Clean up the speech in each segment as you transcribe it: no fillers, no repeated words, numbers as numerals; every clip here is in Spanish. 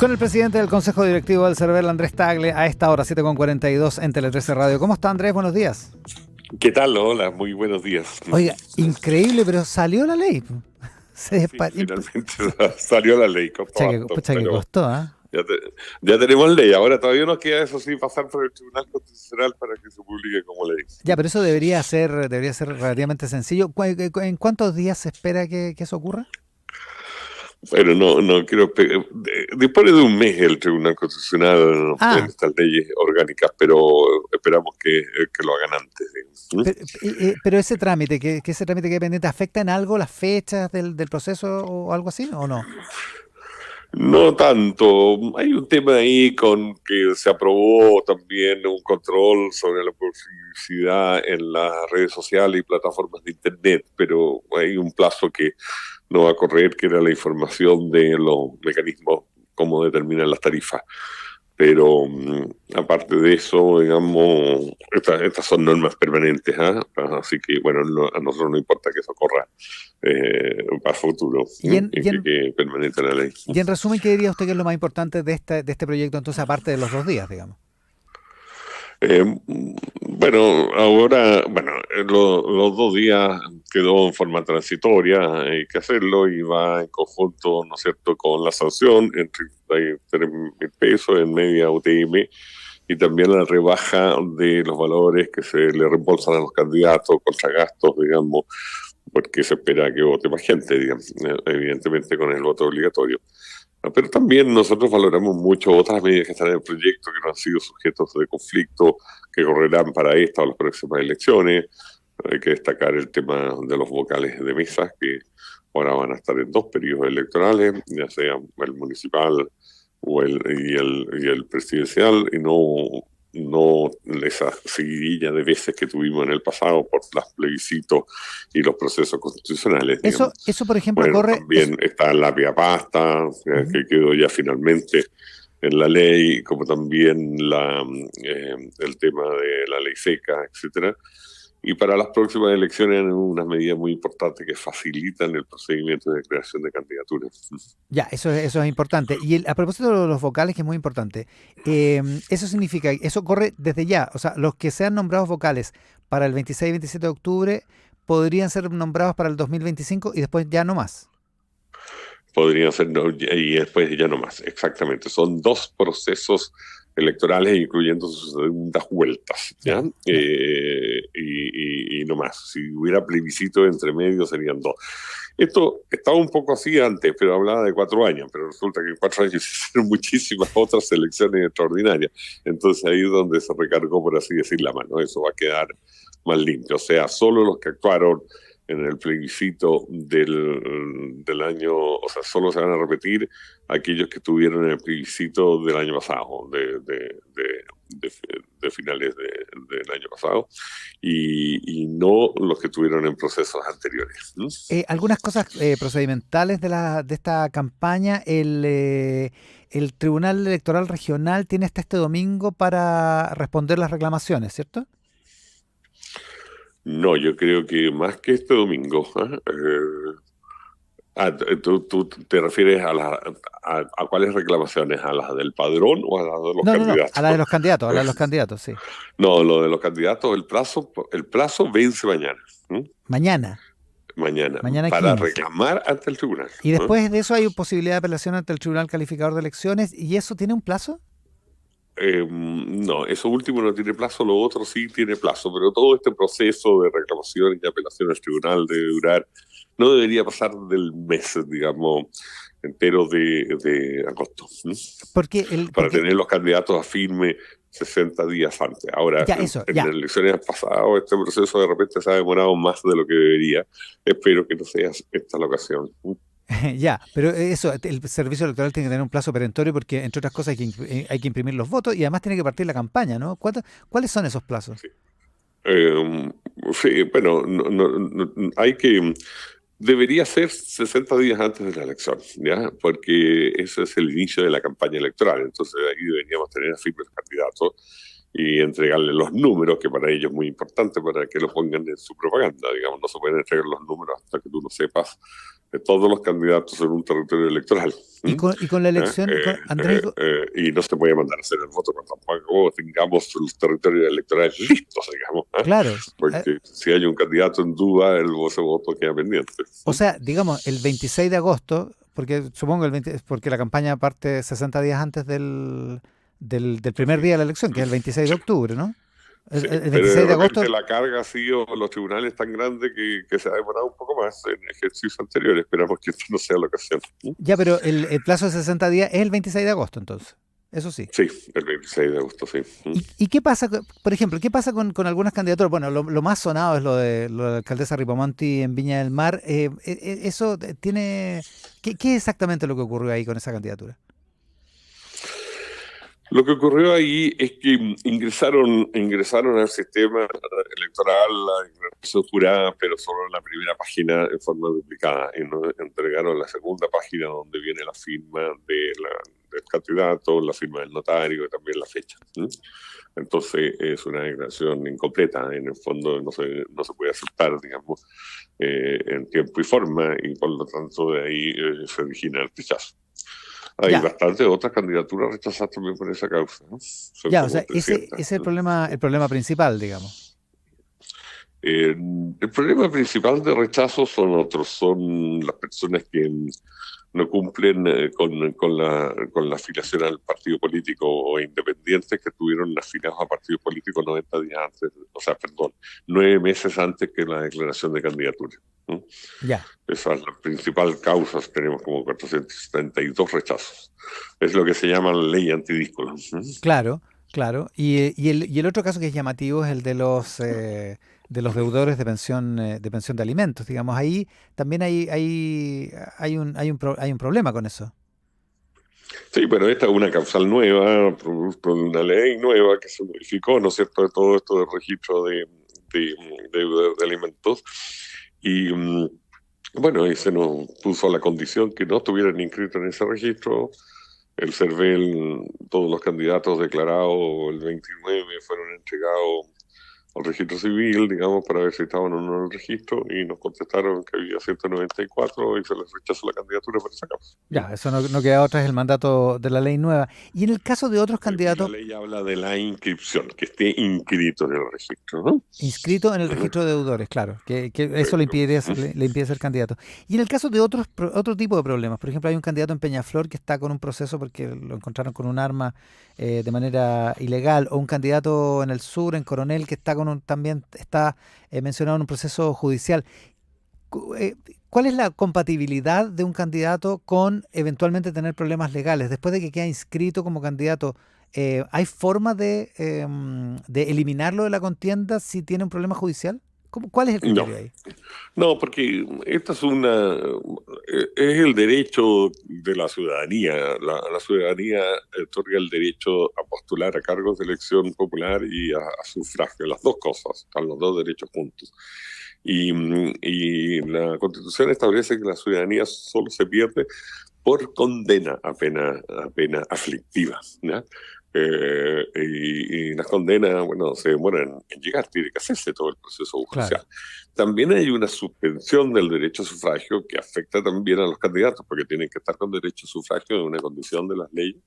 Con el presidente del Consejo Directivo del CERVEL, Andrés Tagle, a esta hora, 7:42 en Tele 13 Radio. ¿Cómo está, Andrés? Buenos días. ¿Qué tal? Hola, muy buenos días. Oiga, increíble, pero salió la ley. Sí, finalmente salió la ley. Pucha que costó, ¿ah? Ya tenemos ley. Ahora todavía nos queda, eso sí, pasar por el Tribunal Constitucional para que se publique como ley. Ya, pero eso debería ser relativamente sencillo. ¿En cuántos días se espera que eso ocurra? Bueno, no quiero... Dispone de un mes el Tribunal Constitucional en estas leyes orgánicas, pero esperamos que lo hagan antes. Pero ese trámite, que ese trámite que pendiente, ¿afecta en algo las fechas del proceso o algo así, o no? No tanto. Hay un tema ahí con que se aprobó también un control sobre la publicidad en las redes sociales y plataformas de Internet, pero hay un plazo que no va a correr, que era la información de los mecanismos, cómo determinan las tarifas. Pero aparte de eso, digamos, estas son normas permanentes, ¿eh? Así que, bueno, a nosotros no importa que eso corra para futuro, que permanente la ley. Y en resumen, ¿qué diría usted que es lo más importante de este proyecto, entonces, aparte de los 2 días, digamos? Bueno, ahora, los 2 días quedó en forma transitoria, hay que hacerlo y va en conjunto, ¿no es cierto?, con la sanción en 33.000 pesos en media UTM y también la rebaja de los valores que se le reembolsan a los candidatos contra gastos, digamos, porque se espera que vote más gente, digamos, evidentemente con el voto obligatorio. Pero también nosotros valoramos mucho otras medidas que están en el proyecto que no han sido sujetos de conflicto, que correrán para esta o las próximas elecciones. Hay que destacar el tema de los vocales de mesas, que ahora van a estar en 2 periodos electorales, ya sea el municipal y el presidencial, y no esa seguidilla de veces que tuvimos en el pasado por los plebiscitos y los procesos constitucionales. Eso por ejemplo, corre... También está la vía pasta, que quedó ya finalmente en la ley, como también el tema de la ley seca, etcétera. Y para las próximas elecciones hay unas medidas muy importantes que facilitan el procedimiento de creación de candidaturas. Ya, eso es importante. Y a propósito de los vocales, que es muy importante, eso significa, eso corre desde ya. O sea, los que sean nombrados vocales para el 26 y 27 de octubre podrían ser nombrados para el 2025 y después ya no más. Podrían ser, y después ya no más, exactamente. Son 2 procesos electorales, incluyendo sus segundas vueltas, ¿ya? Y no más. Si hubiera plebiscito entre medio, serían 2. Esto estaba un poco así antes, pero hablaba de 4 años, pero resulta que en 4 años se hicieron muchísimas otras elecciones extraordinarias. Entonces ahí es donde se recargó, por así decir, la mano. Eso va a quedar más limpio. O sea, solo los que actuaron en el plebiscito del año, o sea, solo se van a repetir aquellos que estuvieron en el plebiscito del año pasado, de finales del año pasado, y no los que estuvieron en procesos anteriores. Algunas cosas procedimentales de esta campaña. El Tribunal Electoral Regional tiene hasta este domingo para responder las reclamaciones, ¿cierto? No, yo creo que más que este domingo. ¿Tú te refieres a cuáles reclamaciones? ¿A las del padrón o a las de los candidatos? No, a la de los candidatos, sí. No, lo de los candidatos, el plazo vence mañana. Mañana para 15. reclamar ante el tribunal. Y después de eso hay posibilidad de apelación ante el Tribunal Calificador de Elecciones, ¿y eso tiene un plazo? No, eso último no tiene plazo, lo otro sí tiene plazo, pero todo este proceso de reclamación y apelación al tribunal debe durar, no debería pasar del mes, digamos, entero de agosto. Para tener los candidatos a firme 60 días antes. Ahora, en las elecciones pasadas, este proceso de repente se ha demorado más de lo que debería. Espero que no sea esta la ocasión. Ya, pero eso, el servicio electoral tiene que tener un plazo perentorio porque, entre otras cosas, hay que imprimir los votos y además tiene que partir la campaña, ¿no? ¿Cuáles son esos plazos? Sí. Sí, bueno, hay que... Debería ser 60 días antes de la elección, ¿ya? Porque ese es el inicio de la campaña electoral. Entonces ahí deberíamos tener a firmes candidatos y entregarle los números, que para ellos es muy importante para que lo pongan en su propaganda. Digamos, no se pueden entregar los números hasta que tú no sepas de todos los candidatos en un territorio electoral. Y con la elección, Andrés, Y no se puede mandar a hacer el voto cuando tampoco tengamos los territorios electorales listos, digamos. claro. Porque si hay un candidato en duda, ese voto queda pendiente. O sea, digamos, el 26 de agosto, porque supongo porque la campaña parte 60 días antes del primer día de la elección, que es el 26 de octubre, ¿no? Sí, El pero 26 de de agosto. repente la carga ha sido los tribunales tan grande que se ha demorado un poco más en ejercicios anteriores. Esperamos que esto no sea la ocasión. Ya, pero el plazo de 60 días es el 26 de agosto, entonces. Eso sí. Sí, el 26 de agosto, sí. ¿Y qué pasa, por ejemplo, qué pasa con algunas candidaturas? Bueno, lo más sonado es lo de la alcaldesa Ripamonti en Viña del Mar. Eso tiene... ¿Qué es exactamente lo que ocurrió ahí con esa candidatura? Lo que ocurrió ahí es que ingresaron al sistema electoral la ingresación jurada, pero solo en la primera página en forma duplicada, y nos entregaron la segunda página donde viene la firma del candidato, la firma del notario y también la fecha. Entonces es una declaración incompleta, en el fondo no se puede aceptar, digamos, en tiempo y forma, y por lo tanto de ahí se origina el rechazo. Hay bastantes otras candidaturas rechazadas también por esa causa, ¿no? O sea, ese es el problema principal, digamos. El problema principal de rechazo son otros, son las personas que no cumplen con la afiliación al partido político o independientes que estuvieron afiliados a partidos políticos 90 días antes, 9 meses antes que la declaración de candidatura. Ya. Esa es la principal causa, tenemos como 472 rechazos. Es lo que se llama la ley antidíscola. Claro. Y el otro caso que es llamativo es el de los deudores de pensión de alimentos, digamos. Ahí también hay un problema con eso. Sí, pero esta es una causal nueva, producto de una ley nueva que se modificó, ¿no es cierto?, de todo esto del registro de alimentos. Y bueno, y se nos puso la condición que no estuvieran inscritos en ese registro. El CERVEL, todos los candidatos declarados el 29 fueron entregados al registro civil, digamos, para ver si estaban o no en el registro, y nos contestaron que había 194 y se les rechazó la candidatura por esa causa. Ya, eso no queda otra, es el mandato de la ley nueva. Y en el caso de otros candidatos... La ley habla de la inscripción, que esté inscrito en el registro, ¿no? Inscrito en el registro de deudores, claro, que eso le impide ser candidato. Y en el caso de otro tipo de problemas, por ejemplo, hay un candidato en Peñaflor que está con un proceso porque lo encontraron con un arma de manera ilegal, o un candidato en el sur, en Coronel, que también está mencionado en un proceso judicial. ¿Cuál es la compatibilidad de un candidato con eventualmente tener problemas legales? Después de que queda inscrito como candidato, ¿hay forma de eliminarlo de la contienda si tiene un problema judicial? ¿Cuál es el criterio ahí? No, porque esta es el derecho de la ciudadanía. La ciudadanía otorga el derecho a postular a cargos de elección popular y a sufragio, las dos cosas, están los dos derechos juntos. Y la Constitución establece que la ciudadanía solo se pierde por condena a pena aflictiva, ¿no? Y las condenas, bueno, se demoran en llegar, tiene que hacerse todo el proceso judicial. Claro. También hay una suspensión del derecho a sufragio que afecta también a los candidatos, porque tienen que estar con derecho a sufragio en una condición de las leyes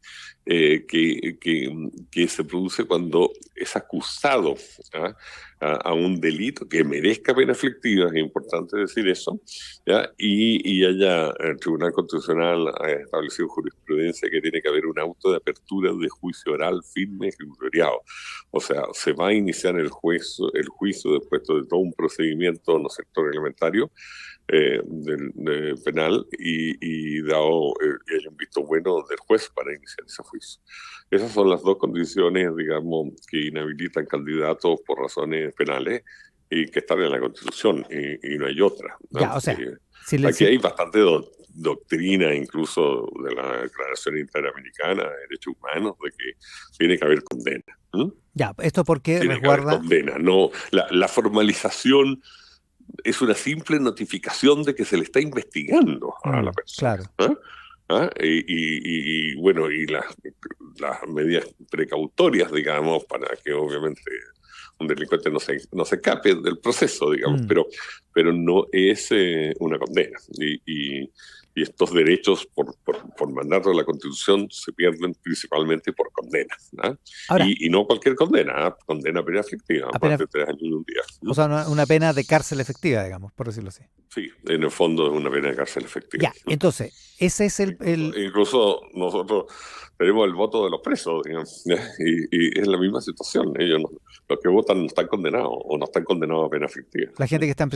que se produce cuando es acusado a un delito que merezca pena aflictiva, es importante decir eso, ¿ya? Y haya el Tribunal Constitucional establecido jurisprudencia que tiene que haber un auto de apertura de juicio oral firme ejecutoriado. O sea, se va a iniciar el juicio después de todo un procedimiento, ¿no es cierto?, reglamentario penal y dado que haya un visto bueno del juez para iniciar ese juicio. Esas son las dos condiciones, digamos, que inhabilitan candidatos por razones penales y que están en la Constitución, y no hay otra, ¿no? Ya, o sea, aquí hay bastante doctrina, incluso de la Declaración Interamericana de Derechos Humanos, de que tiene que haber condena. Ya, ¿esto por qué tiene resguarda? Que haber condena, no, la formalización es una simple notificación de que se le está investigando a la persona. Claro. Y bueno, y las medidas precautorias, digamos, para que obviamente un delincuente no se escape del proceso, digamos, Mm. pero no es una condena. Y estos derechos por mandato de la Constitución se pierden principalmente por condena, ¿no? Ahora, Y no cualquier condena, ¿ah? Condena pena efectiva, más apenas, de 3 años y un día. o ¿No? sea, una pena de cárcel efectiva, digamos, por decirlo así. Sí, en el fondo es una pena de cárcel efectiva. Ya, entonces, ese es Incluso nosotros tenemos el voto de los presos, digamos, ¿ya? Y es la misma situación. Ellos los que votan no están condenados o no están condenados a pena efectiva. la gente que está en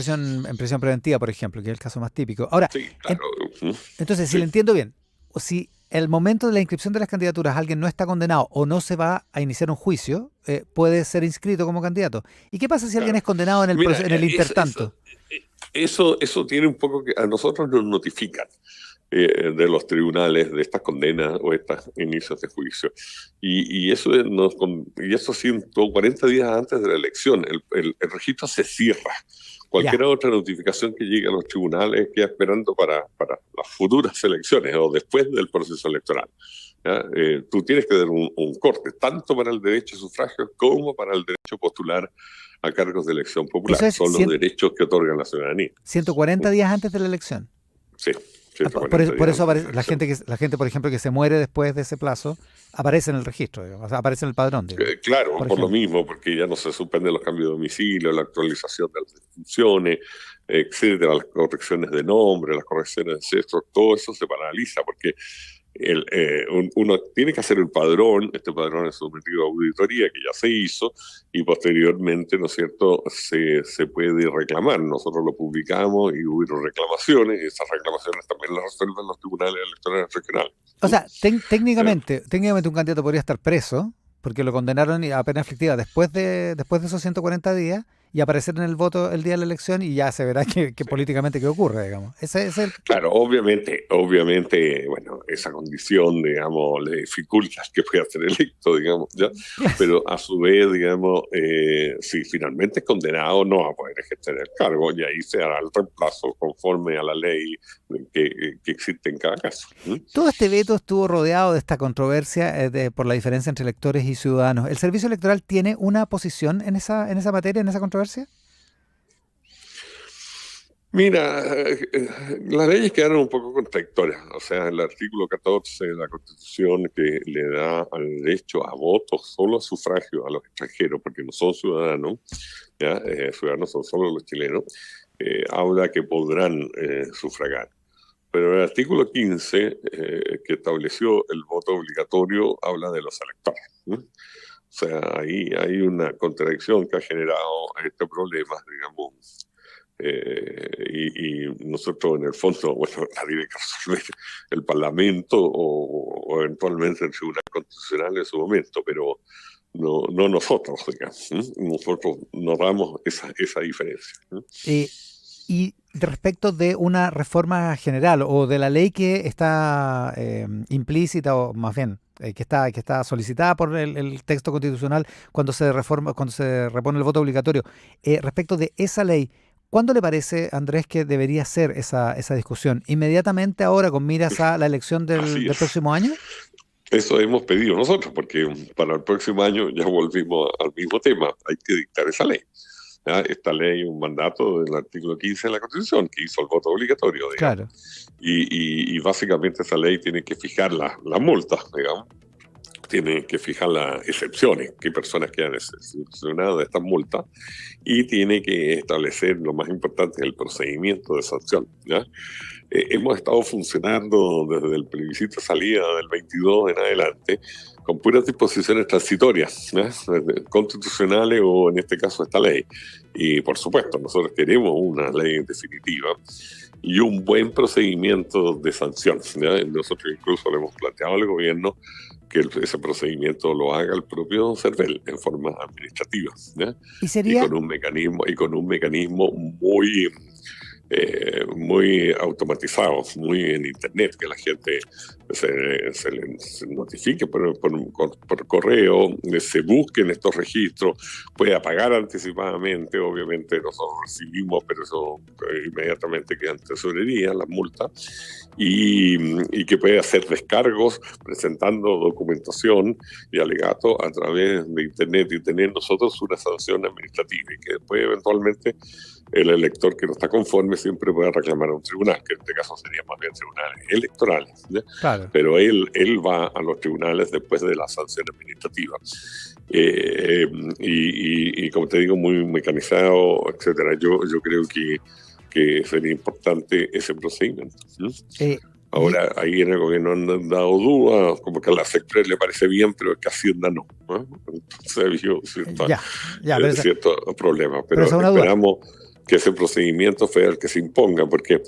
prisión preventiva, por ejemplo, que es el caso más típico. Ahora, Sí, en- claro. ¿Mm? entonces, si Sí, le entiendo bien, o si el momento de la inscripción de las candidaturas alguien no está condenado o no se va a iniciar un juicio, puede ser inscrito como candidato. ¿Y qué pasa si alguien claro. es condenado en el, Mira, en el intertanto? eso tiene un poco que a nosotros nos notifican de los tribunales de estas condenas o estos inicios de juicio. Y eso 140 días antes de la elección. El registro se cierra. Ya, Cualquier otra notificación que llegue a los tribunales queda esperando para las futuras elecciones o después del proceso electoral. ¿Ya? Tú tienes que dar un corte, tanto para el derecho a sufragio como para el derecho a postular a cargos de elección eso popular. es Son los derechos que otorga la ciudadanía. 140 días antes de la elección. Sí, Por 140 eso, por días eso antes de la la elección. gente la gente, por ejemplo, que se muere después de ese plazo, aparece en el registro, digamos, o sea, aparece en el padrón, digamos, Claro, por por lo ejemplo. mismo, porque ya no se suspenden los cambios de domicilio, la actualización de las funciones, etcétera, las correcciones de nombre, las correcciones de sexo, todo eso se paraliza porque uno tiene que hacer el padrón, este padrón es sometido a auditoría que ya se hizo y posteriormente, ¿no es cierto?, se puede reclamar. Nosotros lo publicamos y hubo reclamaciones y esas reclamaciones también las resuelven los tribunales electorales regionales. O sea, ¿Eh? técnicamente un candidato podría estar preso porque lo condenaron a pena efectiva después de esos 140 días y aparecer en el voto el día de la elección y ya se verá que Sí. políticamente qué ocurre, digamos. Ese es el... Claro, obviamente, bueno, esa condición, digamos, le dificulta que pueda ser electo, digamos, ¿ya? Pero a su vez, digamos, si finalmente es condenado, no va a poder ejercer el cargo y ahí se hará el reemplazo conforme a la ley que existe en cada caso. ¿Sí? Todo este veto estuvo rodeado de esta controversia por la diferencia entre electores y ciudadanos. ¿El servicio electoral tiene una posición en esa materia, en esa controversia? Mira, las leyes quedaron un poco contradictorias. O sea, el artículo 14 de la Constitución que le da al derecho a voto solo a sufragio a los extranjeros, porque no son ciudadanos, ¿ya? Ciudadanos son solo los chilenos, habla que podrán sufragar. Pero el artículo 15, que estableció el voto obligatorio, habla de los electores, ¿no? O sea, ahí hay una contradicción que ha generado este problema, digamos, y nosotros en el fondo, bueno, la tiene que resolver el Parlamento o eventualmente el Tribunal Constitucional en su momento, pero no nosotros, digamos. Nosotros notamos esa diferencia. Eh, y respecto de una reforma general o de la ley que está implícita o más bien que está solicitada por el texto constitucional cuando se reforma, cuando se repone el voto obligatorio, respecto de esa ley, ¿cuándo le parece, Andrés, que debería ser esa discusión? ¿Inmediatamente ahora con miras a la elección Así del es. próximo año? Eso hemos pedido nosotros, porque para el próximo año ya volvimos al mismo tema. Hay que dictar esa ley. ¿Ya? Esta ley, un mandato del artículo 15 de la Constitución, que hizo el voto obligatorio, digamos. Claro. Y básicamente esa ley tiene que fijar las multas, digamos. Tiene que fijar las excepciones, qué personas quedan excepcionadas de estas multas, y tiene que establecer lo más importante, el procedimiento de sanción. ¿Ya? Hemos estado funcionando desde el plebiscito de salida del 22 en adelante con puras disposiciones transitorias, ¿ya? Constitucionales o en este caso esta ley. Y por supuesto, nosotros queremos una ley definitiva y un buen procedimiento de sanción. ¿Ya? Nosotros incluso le hemos planteado al gobierno que ese procedimiento lo haga el propio CERVEL en forma administrativa, ¿ya? Y Y sería, con un mecanismo muy muy automatizados, muy en Internet, que la gente se notifique por correo, se busquen estos registros, pueda pagar anticipadamente, obviamente nosotros recibimos, pero eso inmediatamente queda en tesorería, las multas, y que puede hacer descargos presentando documentación y alegato a través de Internet y tener nosotros una sanción administrativa y que después eventualmente el elector que no está conforme siempre puede reclamar a un tribunal, que en este caso sería más bien tribunales electorales, ¿ya? Claro. Pero él va a los tribunales después de la sanción administrativa. Y como te digo, muy mecanizado, etcétera. Yo creo que sería importante ese procedimiento, ¿no? Ahora, ahí en el gobierno han dado dudas, como que a la SECPRES le parece bien, pero es que Hacienda no, ¿no? Entonces ha habido cierto problema, pero esperamos que ese procedimiento sea el que se imponga, porque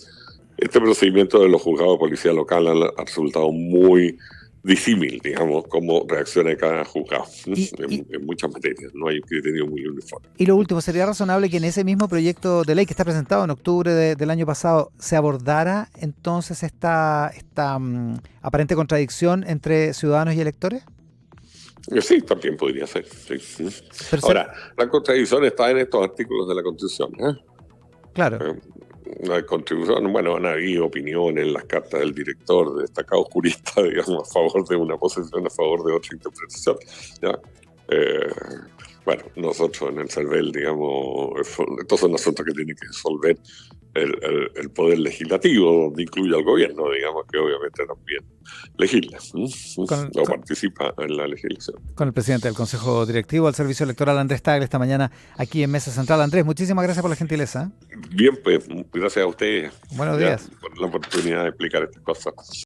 este procedimiento de los juzgados de policía local ha resultado muy disímil, digamos, cómo reacciona cada juzgado en muchas materias. No hay un criterio muy uniforme. Y lo último, ¿sería razonable que en ese mismo proyecto de ley que está presentado en octubre del año pasado se abordara entonces esta aparente contradicción entre ciudadanos y electores? Sí, también podría ser. Sí. Ahora, la contradicción está en estos artículos de la Constitución. Claro. La contribución, bueno, han habido opiniones en las cartas del director, de destacados juristas, digamos, a favor de una posición, a favor de otra interpretación, ¿ya? Bueno, nosotros en el CERVEL, digamos, estos son asuntos que tiene que resolver el Poder Legislativo, donde incluye al gobierno, digamos, que obviamente también legisla o participa en la legislación. Con el presidente del Consejo Directivo del Servicio Electoral, Andrés Tagle, esta mañana aquí en Mesa Central. Andrés, muchísimas gracias por la gentileza. Bien, pues, gracias a ustedes. Buenos días. Por la oportunidad de explicar estas cosas.